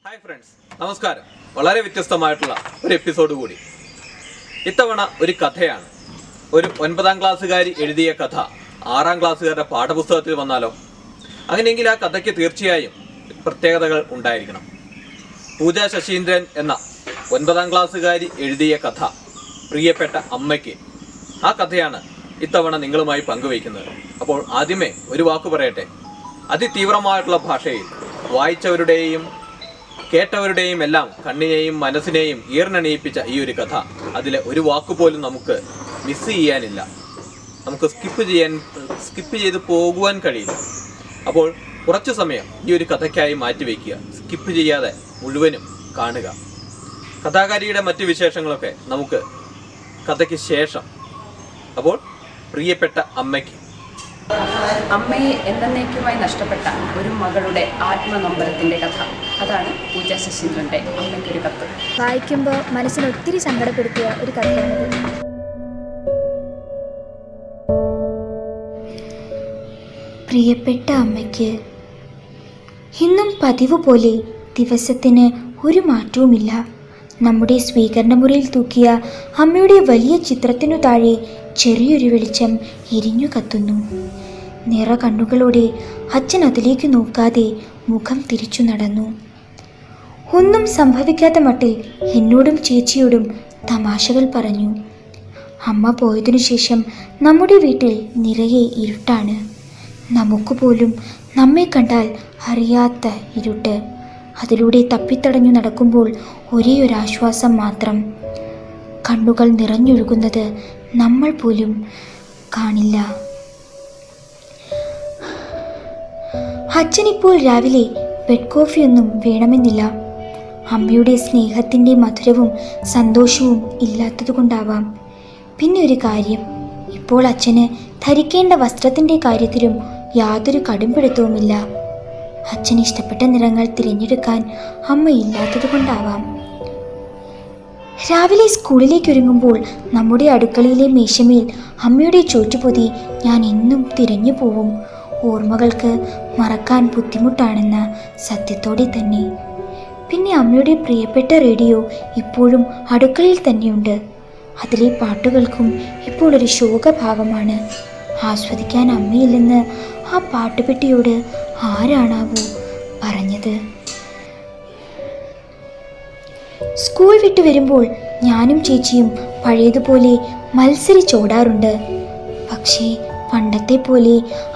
Hi friends, നമസ്കാരം. വളരെ വ്യത്യസ്തമായിട്ടുള്ള ഒരു എപ്പിസോഡ് കൂടി. ഇത്തവണ ഒരു കഥയാണ്. ഒരു 9ാം ക്ലാസ്സുകാരി എഴുതിയ കഥ 6ാം ക്ലാസ്സുകാരുടെ പാഠപുസ്തകത്തിൽ വന്നാലോ? അങ്ങനെയെങ്കിൽ ആ കഥയ്ക്ക് തീർച്ചയായും പ്രത്യേകതകൾ ഉണ്ടായിരിക്കണം. പൂജ ശശീന്ദ്രൻ എന്ന 9ാം ക്ലാസ്സുകാരി എഴുതിയ കഥ പ്രിയപ്പെട്ട അമ്മയ്ക്ക്. ആ കഥയാണ് ഇത്തവണ നിങ്ങളുമായി പങ്കുവയ്ക്കുന്നത്. അപ്പോൾ ആദ്യമേ ഒരു വാക്ക് പറയട്ടെ. അതിതീവ്രമായിട്ടുള്ള ഭാഷയിൽ വായിച്ചവരുടെയും കേട്ടവരുടെയും എല്ലാം കണ്ണിനെയും മനസ്സിനെയും ഈർണണിയിപ്പിച്ച ഈ ഒരു കഥ, അതിലെ ഒരു വാക്കുപോലും നമുക്ക് മിസ് ചെയ്യാനില്ല. നമുക്ക് സ്കിപ്പ് ചെയ്ത് പോകുവാൻ കഴിയില്ല. അപ്പോൾ കുറച്ചു സമയം ഈ ഒരു കഥയ്ക്കായി മാറ്റിവെക്കുക. സ്കിപ്പ് ചെയ്യാതെ മുഴുവനും കാണുക. കഥാകാരിയുടെ മറ്റു വിശേഷങ്ങളൊക്കെ നമുക്ക് കഥയ്ക്ക് ശേഷം. അപ്പോൾ പ്രിയപ്പെട്ട അമ്മയ്ക്ക്. അമ്മയെ എന്നേക്കുമായി നഷ്ടപ്പെട്ട ഒരു മകളുടെ ആത്മനൊമ്പരത്തിൻ്റെ കഥ. അതാണ് പൂജ ശശീന്ദ്രൻ്റെ അമ്മയ്ക്കൊരു കത്ത്. വായിക്കുമ്പോൾ മനസ്സിന് ഒത്തിരി സങ്കടപ്പെടുത്തിയ ഒരു കഥയാണിത്. പ്രിയപ്പെട്ട അമ്മയ്ക്ക്. ഇന്നും പതിവ് പോലെ ദിവസത്തിന് ഒരു മാറ്റവുമില്ല. നമ്മുടെ സ്വീകരണമുറിയിൽ തൂക്കിയ അമ്മയുടെ വലിയ ചിത്രത്തിനു താഴെ ചെറിയൊരു വെളിച്ചം എരിഞ്ഞു കത്തുന്നു. നിറ കണ്ണുകളോടെ അച്ഛൻ അതിലേക്ക് നോക്കാതെ മുഖം തിരിച്ചു നടന്നു. ഒന്നും സംഭവിക്കാത്ത മട്ടിൽ എന്നോടും ചേച്ചിയോടും തമാശകൾ പറഞ്ഞു. അമ്മ പോയതിനു ശേഷം നമ്മുടെ വീട്ടിൽ നിറയെ ഇരുട്ടാണ്. നമുക്ക് പോലും നമ്മെ കണ്ടാൽ അറിയാത്ത ഇരുട്ട്. അതിലൂടെ തപ്പിത്തടഞ്ഞു നടക്കുമ്പോൾ ഒരേ ഒരു ആശ്വാസം മാത്രം. കണ്ണുകൾ നിറഞ്ഞൊഴുകുന്നത് നമ്മൾ പോലും കാണില്ല. അച്ഛനിപ്പോൾ രാവിലെ ബെഡ് കോഫിയൊന്നും വേണമെന്നില്ല. അമ്മയുടെ സ്നേഹത്തിൻ്റെ മധുരവും സന്തോഷവും ഇല്ലാത്തതുകൊണ്ടാവാം. പിന്നെ ഒരു കാര്യം, ഇപ്പോൾ അച്ഛന് ധരിക്കേണ്ട വസ്ത്രത്തിൻ്റെ കാര്യത്തിലും യാതൊരു കടുംപിടുത്തവുമില്ല. അച്ഛന് ഇഷ്ടപ്പെട്ട നിറങ്ങൾ തിരഞ്ഞെടുക്കാൻ അമ്മ ഇല്ലാത്തതുകൊണ്ടാവാം. രാവിലെ സ്കൂളിലേക്ക് ഒരുങ്ങുമ്പോൾ നമ്മുടെ അടുക്കളയിലെ മേശമേൽ അമ്മയുടെ ചോറ്റുപൊതി ഞാൻ എന്നും തിരഞ്ഞു പോവും. ഓർമ്മകൾക്ക് മറക്കാൻ ബുദ്ധിമുട്ടാണെന്ന സത്യത്തോടെ തന്നെ. പിന്നെ അമ്മയുടെ പ്രിയപ്പെട്ട റേഡിയോ ഇപ്പോഴും അടുക്കളയിൽ തന്നെയുണ്ട്. അതിലെ പാട്ടുകൾക്കും ഇപ്പോൾ ഒരു ശോകഭാവമാണ്. ആസ്വദിക്കാൻ അമ്മയില്ലെന്ന് ആ പാട്ടുപെട്ടിയോട് ആരാണാവോ പറഞ്ഞത്. സ്കൂൾ വിട്ടു വരുമ്പോൾ ഞാനും ചേച്ചിയും പഴയതുപോലെ മത്സരിച്ചോടാറുണ്ട്. പക്ഷേ പണ്ടത്തെ പോലെ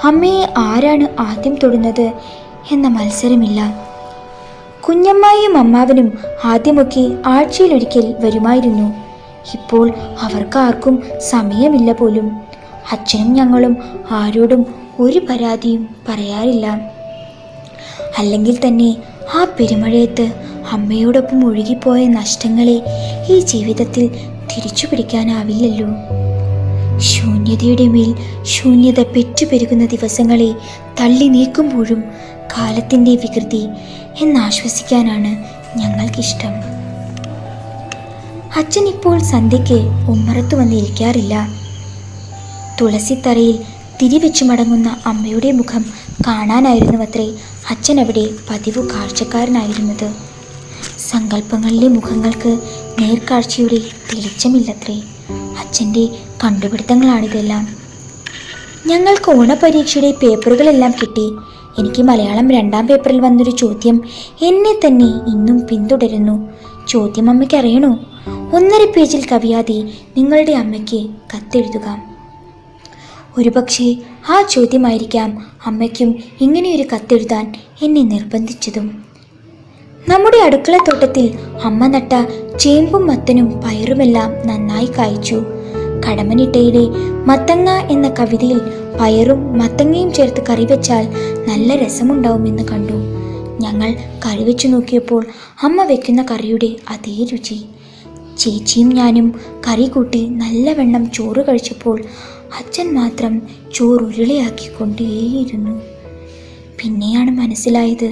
അമ്മയെ ആരാണ് ആദ്യം തൊടുന്നത് എന്ന മത്സരമില്ല. കുഞ്ഞമ്മായും അമ്മാവനും ആദ്യമൊക്കെ ആഴ്ചയിലൊരിക്കൽ വരുമായിരുന്നു. ഇപ്പോൾ അവർക്കാർക്കും സമയമില്ല പോലും. അച്ഛനും ഞങ്ങളും ആരോടും ഒരു പരാതിയും പറയാറില്ല. അല്ലെങ്കിൽ തന്നെ ആ പെരുമഴയത്ത് അമ്മയോടൊപ്പം ഒഴുകിപ്പോയ നഷ്ടങ്ങളെ ഈ ജീവിതത്തിൽ തിരിച്ചു പിടിക്കാനാവില്ലല്ലോ. ശൂന്യതയുടെ മേൽ ശൂന്യത പെറ്റുപെരുകുന്ന ദിവസങ്ങളെ തള്ളി നീക്കുമ്പോഴും കാലത്തിൻ്റെ വികൃതി എന്നാശ്വസിക്കാനാണ് ഞങ്ങൾക്കിഷ്ടം. അച്ഛൻ ഇപ്പോൾ സന്ധ്യയ്ക്ക് ഉമ്മറത്ത് വന്നിരിക്കാറില്ല. തുളസിത്തറയിൽ തിരിവെച്ചു മടങ്ങുന്ന അമ്മയുടെ മുഖം കാണാനായിരുന്നുവത്രേ അച്ഛൻ അവിടെ പതിവ് കാഴ്ചക്കാരനായിരുന്നത്. സങ്കല്പങ്ങളിലെ മുഖങ്ങൾക്ക് നേർക്കാഴ്ചയുടെ തെളിച്ചമില്ലത്രേ. അച്ഛൻ്റെ കണ്ടുപിടുത്തങ്ങളാണിതെല്ലാം. ഞങ്ങൾക്ക് ഓണപരീക്ഷയുടെ പേപ്പറുകളെല്ലാം കിട്ടി. എനിക്ക് മലയാളം 2ാം പേപ്പറിൽ വന്നൊരു ചോദ്യം എന്നെ തന്നെ ഇന്നും പിന്തുടരുന്നു. ചോദ്യം അമ്മയ്ക്ക് അറിയണോ? 1.5 പേജിൽ കവിയാതെ നിങ്ങളുടെ അമ്മയ്ക്ക് കത്തെഴുതുക. ഒരുപക്ഷെ ആ ചോദ്യമായിരിക്കാം അമ്മയ്ക്കും ഇങ്ങനെയൊരു കത്തെഴുതാൻ എന്നെ നിർബന്ധിച്ചതും. നമ്മുടെ അടുക്കളത്തോട്ടത്തിൽ അമ്മ നട്ട ചേമ്പും മത്തനും പയറുമെല്ലാം നന്നായി കായ്ച്ചു. കടമനിട്ടയിലെ മത്തങ്ങ എന്ന കവിതയിൽ പയറും മത്തങ്ങയും ചേർത്ത് കറി വെച്ചാൽ നല്ല രസമുണ്ടാവുമെന്ന് കണ്ടു. ഞങ്ങൾ കറി വെച്ചു നോക്കിയപ്പോൾ അമ്മ വെക്കുന്ന കറിയുടെ അതേ രുചി. ചേച്ചിയും ഞാനും കറി കൂട്ടി നല്ലവണ്ണം ചോറ് കഴിച്ചപ്പോൾ അച്ഛൻ മാത്രം ചോറുരുളയാക്കിക്കൊണ്ടേയിരുന്നു. പിന്നെയാണ് മനസ്സിലായത്,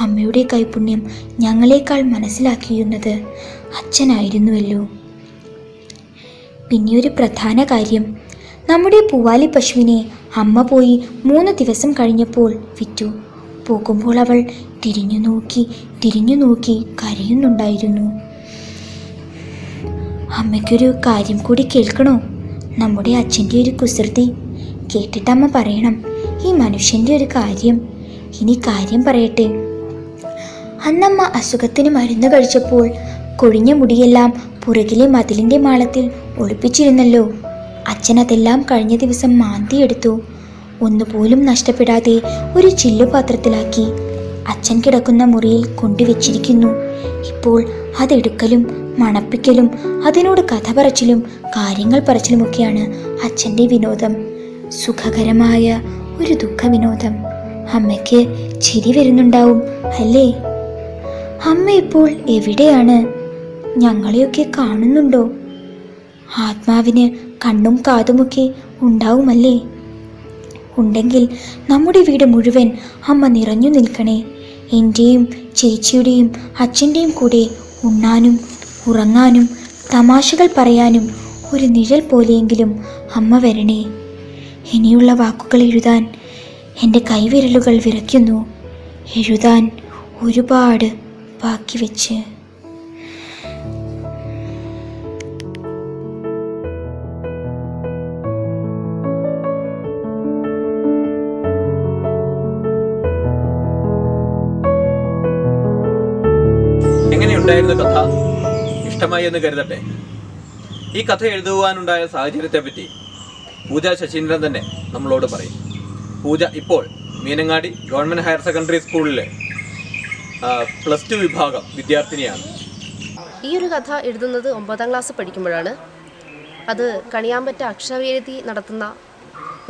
അമ്മയുടെ കൈപുണ്യം ഞങ്ങളെക്കാൾ മനസ്സിലാക്കിയിരുന്നത് അച്ഛനായിരുന്നുവല്ലോ. പിന്നെ ഒരു പ്രധാന കാര്യം, നമ്മുടെ പൂവാലി പശുവിനെ അമ്മ പോയി 3 ദിവസം കഴിഞ്ഞപ്പോൾ വിറ്റു. പോകുമ്പോൾ അവൾ തിരിഞ്ഞു നോക്കി കരയുന്നുണ്ടായിരുന്നു. അമ്മയ്ക്കൊരു കാര്യം കൂടി കേൾക്കണോ? നമ്മുടെ അച്ഛൻ്റെ ഒരു കുസൃതി കേട്ടിട്ടമ്മ പറയണം ഈ മനുഷ്യൻ്റെ ഒരു കാര്യം. ഇനി കാര്യം പറയട്ടെ. അന്നമ്മ അസുഖത്തിന് മരുന്ന് കഴിച്ചപ്പോൾ കൊഴിഞ്ഞ മുടിയെല്ലാം പുറകിലെ മതിലിൻ്റെ മാളത്തിൽ ഒളിപ്പിച്ചിരുന്നല്ലോ. അച്ഛൻ അതെല്ലാം കഴിഞ്ഞ ദിവസം മാന്തിയെടുത്തു. ഒന്നുപോലും നഷ്ടപ്പെടാതെ ഒരു ചില്ലുപാത്രത്തിലാക്കി അച്ഛൻ കിടക്കുന്ന മുറിയിൽ കൊണ്ടുവച്ചിരിക്കുന്നു. ഇപ്പോൾ അതെടുക്കലും മണപ്പിക്കലും അതിനോട് കഥ പറച്ചിലും കാര്യങ്ങൾ പറച്ചിലുമൊക്കെയാണ് അച്ഛൻ്റെ വിനോദം. സുഖകരമായ ഒരു ദുഃഖവിനോദം. അമ്മയ്ക്ക് ചിരി വരുന്നുണ്ടാവും അല്ലേ? അമ്മ ഇപ്പോൾ എവിടെയാണ്? ഞങ്ങളെയൊക്കെ കാണുന്നുണ്ടോ? ആത്മാവിന് കണ്ണും കാതുമൊക്കെ ഉണ്ടാവുമല്ലേ? ഉണ്ടെങ്കിൽ നമ്മുടെ വീട് മുഴുവൻ അമ്മ നിറഞ്ഞു നിൽക്കണേ. എൻ്റെയും ചേച്ചിയുടെയും അച്ഛൻ്റെയും കൂടെ ഉണ്ണാനും ഉറങ്ങാനും തമാശകൾ പറയാനും ഒരു നിഴൽ പോലെയെങ്കിലും അമ്മ വരണേ. ഇനിയുള്ള വാക്കുകൾ എഴുതാൻ എൻ്റെ കൈവിരലുകൾ വിറയ്ക്കുന്നു. എഴുതാൻ ഒരുപാട് ബാക്കി വെച്ച്. എങ്ങനെയുണ്ടായിരുന്നു കഥ? ഇഷ്ടമായി എന്ന് കരുതട്ടെ. ഈ കഥ എഴുതുവാനുണ്ടായ സാഹചര്യത്തെപ്പറ്റി പൂജ ശശീന്ദ്രൻ തന്നെ നമ്മളോട് പറയും. പൂജ ഇപ്പോൾ മീനങ്ങാടി ഗവൺമെൻറ് ഹയർ സെക്കൻഡറി സ്കൂളിലെ +2 വിഭാഗം വിദ്യാർത്ഥിനിയാണ്. ഈ ഒരു കഥ എഴുതുന്നത് 9ാം ക്ലാസ് പഠിക്കുമ്പോഴാണ്. അത് കണിയാമ്പറ്റ അക്ഷരവേദി നടത്തുന്ന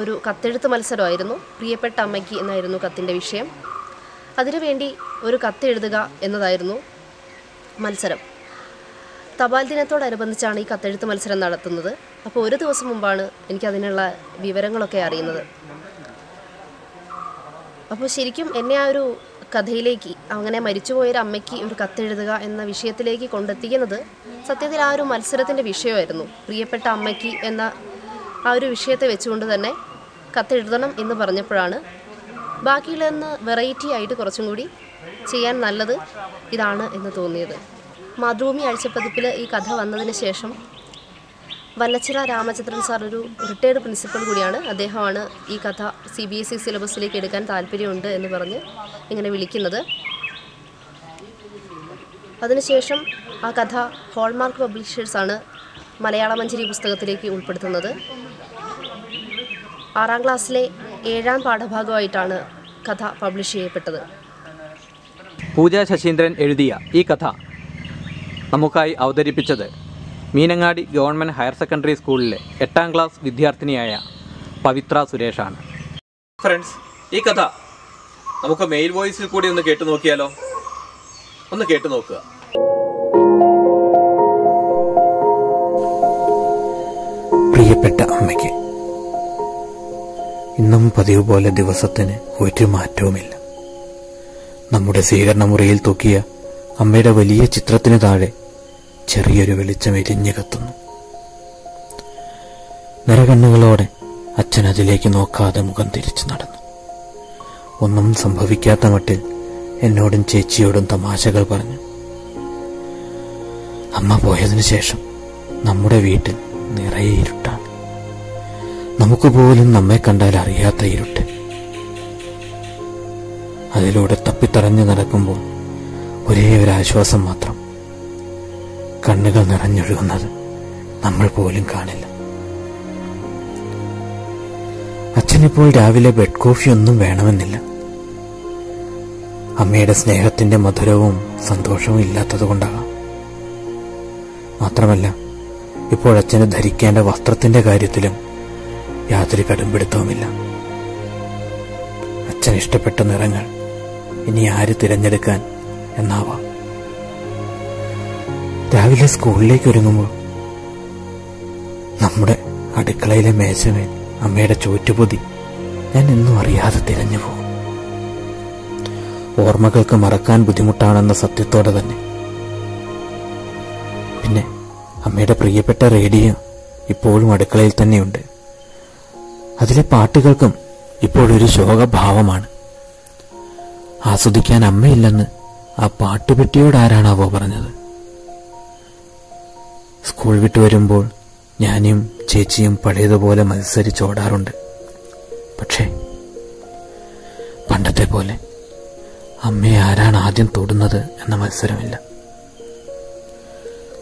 ഒരു കത്തെഴുത്ത് മത്സരമായിരുന്നു. പ്രിയപ്പെട്ട അമ്മയ്ക്ക് എന്നായിരുന്നു കത്തിൻ്റെ വിഷയം. അതിനുവേണ്ടി ഒരു കത്തെഴുതുക എന്നതായിരുന്നു മത്സരം. തപാൽ ദിനത്തോടനുബന്ധിച്ചാണ് ഈ കത്തെഴുത്ത് മത്സരം നടത്തുന്നത്. അപ്പോൾ ഒരു ദിവസം മുമ്പാണ് എനിക്കതിനുള്ള വിവരങ്ങളൊക്കെ അറിയുന്നത്. അപ്പോൾ ശരിക്കും എന്നെ ആ ഒരു കഥയിലേക്ക്, അങ്ങനെ മരിച്ചുപോയൊരു അമ്മയ്ക്ക് ഒരു കത്തെഴുതുക എന്ന വിഷയത്തിലേക്ക് കൊണ്ടെത്തിക്കുന്നത് സത്യത്തിൽ ആ ഒരു മത്സരത്തിൻ്റെ വിഷയമായിരുന്നു. പ്രിയപ്പെട്ട അമ്മയ്ക്ക് എന്ന ആ ഒരു വിഷയത്തെ വെച്ചുകൊണ്ട് തന്നെ കത്തെഴുതണം എന്ന് പറഞ്ഞപ്പോഴാണ് ബാക്കിയുള്ളതെന്ന് വെറൈറ്റി ആയിട്ട് കുറച്ചും കൂടി ചെയ്യാൻ നല്ലത് ഇതാണ് എന്ന് തോന്നിയത്. മാതൃഭൂമി ആഴ്ചപ്പതിപ്പിൽ ഈ കഥ വന്നതിന് ശേഷം വല്ലച്ചിറ രാമചന്ദ്രൻ സാർ ഒരു റിട്ടയർഡ് പ്രിൻസിപ്പൽ കൂടിയാണ്. അദ്ദേഹമാണ് ഈ കഥ CBSE സിലബസിലേക്ക് എടുക്കാൻ താല്പര്യമുണ്ട് എന്ന് പറഞ്ഞ് ഇങ്ങനെ വിളിക്കുന്നത്. അതിനുശേഷം ആ കഥ ഹോൾമാർക്ക് പബ്ലിഷേഴ്സാണ് മലയാള മഞ്ചരി പുസ്തകത്തിലേക്ക് ഉൾപ്പെടുത്തുന്നത്. 6ാം ക്ലാസ്സിലെ 7ാം പാഠഭാഗമായിട്ടാണ് കഥ പബ്ലിഷ് ചെയ്യപ്പെട്ടത്. പൂജ ശശീന്ദ്രൻ എഴുതിയ ഈ കഥ നമുക്കായി അവതരിപ്പിച്ചത് മീനങ്ങാടി ഗവൺമെൻറ് ഹയർ സെക്കൻഡറി സ്കൂളിലെ 8ാം ക്ലാസ് വിദ്യാർത്ഥിനിയായ പവിത്ര സുരേഷാണ്. ഫ്രണ്ട്സ്, ഈ കഥ നമുക്ക് മെയിൽ വോയിസിൽ കൂടി ഒന്ന് കേട്ടു നോക്കിയാലോ? ഒന്ന് കേട്ടു നോക്കുക. പ്രിയപ്പെട്ട അമ്മയ്ക്ക്, ഇന്നും പതിവ് പോലെ ദിവസത്തിന് ഒരു മാറ്റവുമില്ല. നമ്മുടെ സ്വീകരണ മുറിയിൽ തൂക്കിയ അമ്മയുടെ വലിയ ചിത്രത്തിന് താഴെ ചെറിയൊരു വെളിച്ചം എരിഞ്ഞു കത്തുന്നു. നിറകണ്ണുകളോടെ അച്ഛൻ അതിലേക്ക് നോക്കാതെ മുഖം തിരിച്ചു നടന്നു. ഒന്നും സംഭവിക്കാത്ത മട്ടിൽ എന്നോടും ചേച്ചിയോടും തമാശകൾ പറഞ്ഞു. അമ്മ പോയതിനു ശേഷം നമ്മുടെ വീട്ടിൽ നിറയെ ഇരുട്ടാണ്. നമുക്ക് പോലും നമ്മെ കണ്ടാൽ അറിയാത്ത ഇരുട്ട്. അതിലൂടെ തപ്പിത്തറഞ്ഞു നടക്കുമ്പോൾ ഒരേ ഒരു ആശ്വാസം മാത്രം, കണ്ണുകൾ നിറഞ്ഞൊഴുകുന്നത് നമ്മൾ പോലും കാണില്ല. അച്ഛനിപ്പോൾ രാവിലെ ബെഡ് കോഫി ഒന്നും വേണമെന്നില്ല. അമ്മയുടെ സ്നേഹത്തിന്റെ മധുരവും സന്തോഷവും ഇല്ലാത്തതുകൊണ്ടാകാം. മാത്രമല്ല, ഇപ്പോൾ അച്ഛന് ധരിക്കേണ്ട വസ്ത്രത്തിന്റെ കാര്യത്തിലും യാതൊരു കടുംപിടുത്തവുമില്ല. അച്ഛൻ ഇഷ്ടപ്പെട്ട നിറങ്ങൾ ഇനി ആര് തിരഞ്ഞെടുക്കാൻ എന്നാവാം. രാവിലെ സ്കൂളിലേക്ക് ഒരുങ്ങുമ്പോൾ നമ്മുടെ അടുക്കളയിലെ മേശമേൽ അമ്മയുടെ ചോറ്റുപൊതി ഞാൻ എന്നും അറിയാതെ തിരഞ്ഞു പോകും. ഓർമ്മകൾക്ക് മറക്കാൻ ബുദ്ധിമുട്ടാണെന്ന സത്യത്തോടെ തന്നെ. പിന്നെ അമ്മയുടെ പ്രിയപ്പെട്ട റേഡിയോ ഇപ്പോഴും അടുക്കളയിൽ തന്നെയുണ്ട്. അതിലെ പാട്ടുകൾക്കും ഇപ്പോഴൊരു ശോകഭാവമാണ്. ആസ്വദിക്കാൻ അമ്മയില്ലെന്ന് ആ പാട്ടുപെട്ടിയോട് ആരാണാവോ പറഞ്ഞത്? സ്കൂൾ വിട്ടു വരുമ്പോൾ ഞാനും ചേച്ചിയും പഴയതുപോലെ മത്സരിച്ചോടാറുണ്ട്. പക്ഷേ പണ്ടത്തെ പോലെ അമ്മയെ ആരാണ് ആദ്യം തൊടുന്നത് എന്ന മത്സരമില്ല.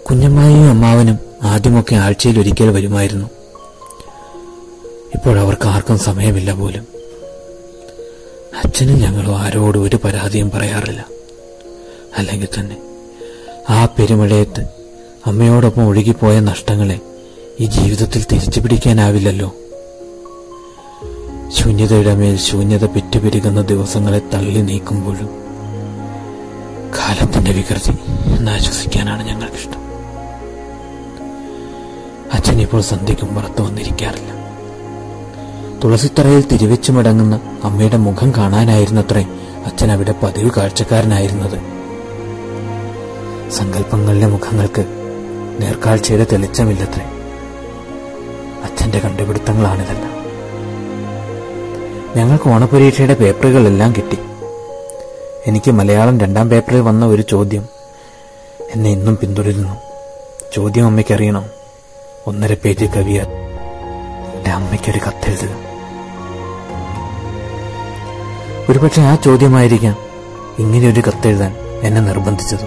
കുഞ്ഞമ്മായിയും അമ്മാവനും ആദ്യമൊക്കെ ആഴ്ചയിൽ ഒരിക്കൽ വരുമായിരുന്നു. ഇപ്പോഴവർക്ക് ആർക്കും സമയമില്ല പോലും. അച്ഛനും ഞങ്ങളും ആരോടും ഒരു പരാതിയും പറയാറില്ല. അല്ലെങ്കിൽ തന്നെ ആ പെരുമഴയത്ത് അമ്മയോടൊപ്പം ഒഴുകിപ്പോയ നഷ്ടങ്ങളെ ഈ ജീവിതത്തിൽ തിരിച്ചു പിടിക്കാനാവില്ലല്ലോ. ശൂന്യതയുടെ മേൽ ശൂന്യത പെറ്റുപിരിക്കുന്ന ദിവസങ്ങളെ തള്ളി നീക്കുമ്പോഴും കാലത്തിന്റെ വികൃതി എന്നാശ്വസിക്കാനാണ് ഞങ്ങൾക്കിഷ്ടം. അച്ഛൻ ഇപ്പോൾ സന്ധ്യയ്ക്കും പുറത്തു വന്നിരിക്കാറില്ല. തുളസിത്തറയിൽ തിരിവെച്ചു മടങ്ങുന്ന അമ്മയുടെ മുഖം കാണാനായിരുന്നത്രേ അച്ഛൻ അവിടെ പതിവ് കാഴ്ചക്കാരനായിരുന്നത്. സങ്കല്പങ്ങളിലെ മുഖങ്ങൾക്ക് നേർക്കാഴ്ചയുടെ തെളിച്ചമില്ലത്രേ. അച്ഛന്റെ കണ്ടുപിടുത്തങ്ങളാണിതെല്ലാം. ഞങ്ങൾക്ക് ഓണപരീക്ഷയുടെ പേപ്പറുകളെല്ലാം കിട്ടി. എനിക്ക് മലയാളം 2ാം പേപ്പറിൽ വന്ന ഒരു ചോദ്യം എന്നെ ഇന്നും പിന്തുടരുന്നു. ചോദ്യം അമ്മയ്ക്കറിയണോ? 1.5 പേജ് കവിയ എന്റെ അമ്മയ്ക്കൊരു കത്തെഴുതുക. ഒരുപക്ഷെ ആ ചോദ്യമായിരിക്കാം ഇങ്ങനെയൊരു കത്തെഴുതാൻ എന്നെ നിർബന്ധിച്ചത്.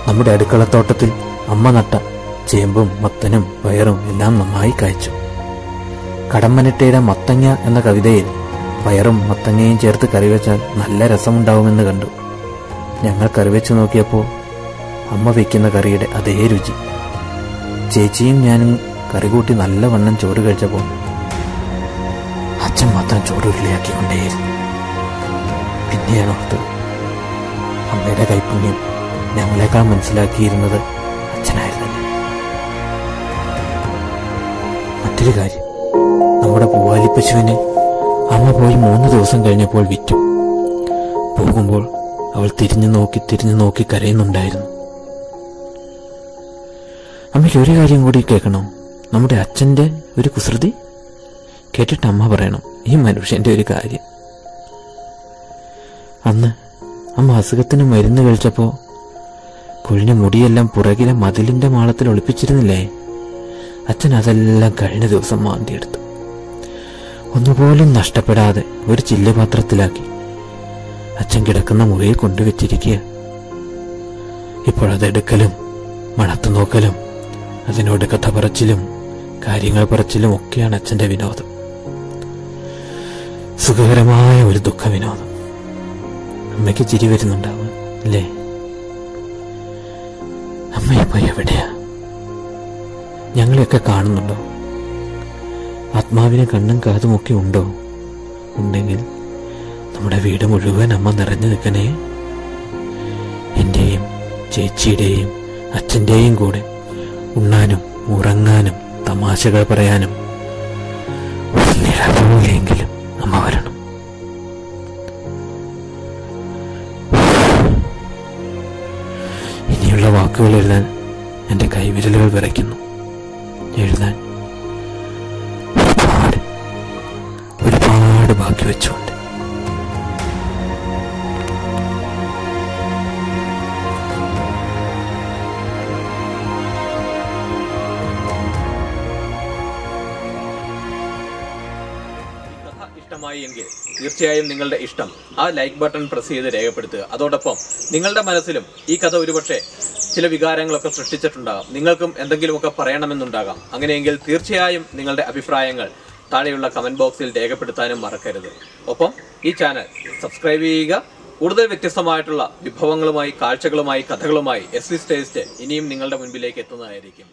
നമ്മുടെ അടുക്കളത്തോട്ടത്തിൽ അമ്മ നട്ട ചേമ്പും മത്തനും പയറും എല്ലാം നന്നായി കായ്ച്ചു. കടമ്മനിട്ടയുടെ മത്തങ്ങ എന്ന കവിതയിൽ പയറും മത്തങ്ങയും ചേർത്ത് കറിവെച്ചാൽ നല്ല രസമുണ്ടാവുമെന്ന് കണ്ടു. ഞങ്ങൾ കറിവെച്ച് നോക്കിയപ്പോൾ അമ്മ വയ്ക്കുന്ന കറിയുടെ അതേ രുചി. ചേച്ചിയും ഞാനും കറി കൂട്ടി നല്ലവണ്ണം ചോറ് കഴിച്ചപ്പോൾ അച്ഛൻ മാത്രം ചോറ് ഉരുളിയാക്കിക്കൊണ്ടേയിരുന്നു. പിന്നെയാണ് ഓർത്തത്, അമ്മയുടെ കൈപ്പുണ്യം ഞങ്ങളെക്കാൾ മനസ്സിലാക്കിയിരുന്നത് അച്ഛനായിരുന്നല്ലേ. മറ്റൊരു കാര്യം, നമ്മുടെ പൂവാലിപ്പശുവിനെ അമ്മ പോയി 3 ദിവസം കഴിഞ്ഞപ്പോൾ വിറ്റു. പോകുമ്പോൾ അവൾ തിരിഞ്ഞു നോക്കി കരയുന്നുണ്ടായിരുന്നു. അമ്മയ്ക്ക് ഒരു കാര്യം കൂടി കേൾക്കണോ? നമ്മുടെ അച്ഛന്റെ ഒരു കുസൃതി കേട്ടിട്ട് അമ്മ പറയണം ഈ മനുഷ്യന്റെ ഒരു കാര്യം. അന്ന് അമ്മ അസുഖത്തിന് മരുന്ന് കഴിച്ചപ്പോ കൊഴിഞ്ഞ മുടിയെല്ലാം പുറകിലെ മതിലിന്റെ മാളത്തിൽ ഒളിപ്പിച്ചിരുന്നില്ലേ? അച്ഛൻ അതെല്ലാം കഴിഞ്ഞ ദിവസം മാന്തിയെടുത്തു. ഒന്നുപോലും നഷ്ടപ്പെടാതെ ഒരു ചില്ലുപാത്രത്തിലാക്കി അച്ഛൻ കിടക്കുന്ന മുറിയിൽ കൊണ്ടുവച്ചിരിക്കുക. ഇപ്പോഴതെടുക്കലും മണത്തു നോക്കലും അതിനോട് കഥ പറച്ചിലും കാര്യങ്ങൾ പറച്ചിലും ഒക്കെയാണ് അച്ഛന്റെ വിനോദം. സുഖകരമായ ഒരു ദുഃഖ വിനോദം. അമ്മയ്ക്ക് ചിരി വരുന്നുണ്ടാവും അല്ലേ? അമ്മയപ്പോ എവിടെയാ? ഞങ്ങളെയൊക്കെ കാണുന്നുണ്ടോ? ആത്മാവിന് കണ്ണും കാതുമൊക്കെ ഉണ്ടോ? ഉണ്ടെങ്കിൽ നമ്മുടെ വീട് മുഴുവൻ അമ്മ നിറഞ്ഞു നിൽക്കണേ. എന്റെയും ചേച്ചിയുടെയും അച്ഛന്റെയും കൂടെ ഉണ്ണാനും ഉറങ്ങാനും തമാശകൾ പറയാനും ഒരു നിഴപോലെയെങ്കിലും അമ്മ വരണം. ഇനിയുള്ള വാക്കുകൾ എഴുതാൻ എന്റെ കൈവിരലുകൾ വിറയ്ക്കുന്നു. എഴുതാൻ ഒരുപാട് ബാക്കി വെച്ചുകൊണ്ട് ഇഷ്ടമായി എങ്കിൽ തീർച്ചയായും നിങ്ങളുടെ ഇഷ്ടം ആ ലൈക്ക് ബട്ടൺ പ്രസ് ചെയ്ത് രേഖപ്പെടുത്തുക. അതോടൊപ്പം നിങ്ങളുടെ മനസ്സിലും ഈ കഥ ഒരുപക്ഷെ ചില വികാരങ്ങളൊക്കെ സൃഷ്ടിച്ചിട്ടുണ്ടാകാം. നിങ്ങൾക്കും എന്തെങ്കിലുമൊക്കെ പറയണമെന്നുണ്ടാകാം. അങ്ങനെയെങ്കിൽ തീർച്ചയായും നിങ്ങളുടെ അഭിപ്രായങ്ങൾ താഴെയുള്ള കമന്റ് ബോക്സിൽ രേഖപ്പെടുത്താനും മറക്കരുത്. ഒപ്പം ഈ ചാനൽ സബ്സ്ക്രൈബ് ചെയ്യുക. കൂടുതൽ വ്യത്യസ്തമായിട്ടുള്ള വിഭവങ്ങളുമായി, കാഴ്ചകളുമായി, കഥകളുമായി SV's ടേസ്റ്റ് ഇനിയും നിങ്ങളുടെ മുൻപിലേക്ക് എത്തുന്നതായിരിക്കും.